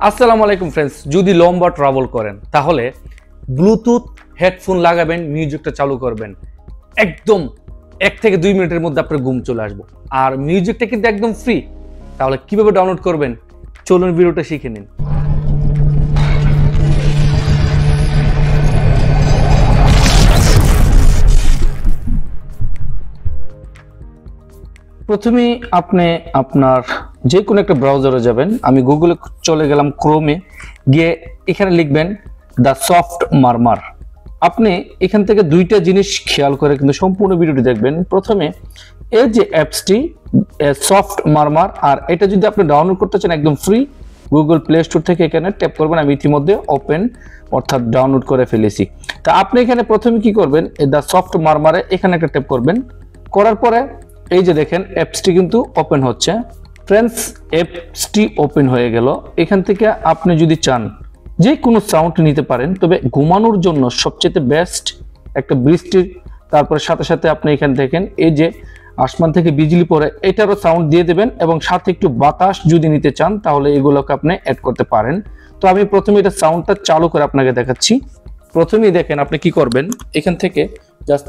আসসালামু আলাইকুম ফ্রেন্ডস, যদি লম্বা ট্রাভেল করেন তাহলে ব্লুটুথ হেডফোন লাগাবেন, মিউজিকটা চালু করবেন, একদম 1 থেকে 2 মিনিটের মধ্যে আপনার ঘুম চলে আসবে। আর মিউজিকটা কিন্তু একদম ফ্রি। তাহলে কিভাবে ডাউনলোড করবেন চলুন ভিডিওটা শিখে নিন। প্রথমে আপনি আপনার যে কোনো একটা ব্রাউজারে যাবেন। আমি গুগলে চলে গেলাম, ক্রোমে গিয়ে এখানে লিখবেন দ্য সফট মারমার। আপনি এখান থেকে দুইটা জিনিস খেয়াল করে কিন্তু সম্পূর্ণ ভিডিওটি দেখবেন। প্রথমে এই যে অ্যাপসটি সফট মারমার, আর এটা যদি আপনি ডাউনলোড করতে চান একদম ফ্রি, গুগল প্লে স্টোর থেকে এখানে ট্যাপ করবেন। আমি ইতিমধ্যে ওপেন অর্থাৎ ডাউনলোড করে ফেলেছি। তা আপনি এখানে প্রথমে কি করবেন, দ্য সফট মারমারে এখানে একটা ট্যাপ করবেন। করার পরে এই যে দেখেন অ্যাপসটি কিন্তু ওপেন হচ্ছে। ফ্রেন্ডস, অ্যাপসটি ওপেন হয়ে গেল। এখান থেকে আপনি যদি চান যে কোনো সাউন্ড নিতে পারেন, তবে ঘুমানোর জন্য সবচেয়ে বেস্ট একটা বৃষ্টির, তারপরে সাথে সাথে আপনি এখানে দেখেন এই যে আসমান থেকে বিজলি পড়ে, এটারও সাউন্ড দিয়ে দেবেন এবং সাথে একটু বাতাস যদি নিতে চান তাহলে এগুলোকে আপনি অ্যাড করতে পারেন। তো আমি প্রথমে এটা সাউন্ডটা চালু করে আপনাকে দেখাচ্ছি। প্রথমেই দেখেন আপনি কি করবেন, এখান থেকে জাস্ট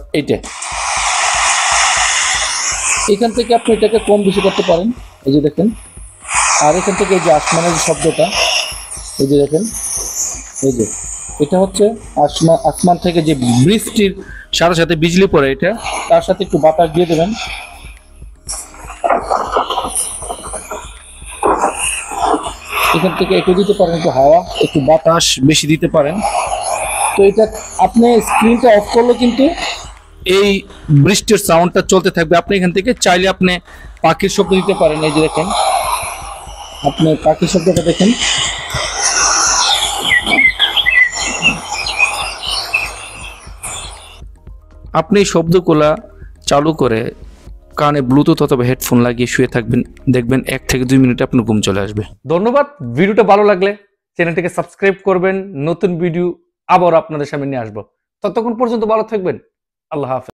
এখান থেকে আপনি এটাকে কম বেশি করতে পারেন, এই যে দেখেন। আর এখান থেকে এই যে আসমানের যে শব্দটা, এই যে দেখেন, এই যে এটা হচ্ছে আসমান থেকে যে বৃষ্টির সাথে সাথে বিজলি পড়ে, এটা তার সাথে একটু বাতাস দিয়ে দেবেন। এখান থেকে একটু দিতে পারেন, একটু হাওয়া, একটু বাতাস বেশি দিতে পারেন। তো এটা আপনি স্ক্রিনটা অফ করলে কিন্তু এই বৃষ্টির সাউন্ডটা চলতে থাকবে। আপনি এখান থেকে চাইলে আপনি পাখির শব্দ দিতে পারেন। এই যে দেখেন, আপনি পাখির শব্দটা দেখেন। আপনি এই শব্দগুলা চালু করে কানে ব্লুটুথ অথবা হেডফোন লাগিয়ে শুয়ে থাকবেন, দেখবেন 1 থেকে 2 মিনিটে আপনার ঘুম চলে আসবে। ধন্যবাদ। ভিডিওটা ভালো লাগলে চ্যানেলটিকে সাবস্ক্রাইব করবেন। নতুন ভিডিও আবার আপনাদের সামনে নিয়ে আসবো। ততক্ষণ পর্যন্ত ভালো থাকবেন। আল্লাহ হাফেজ।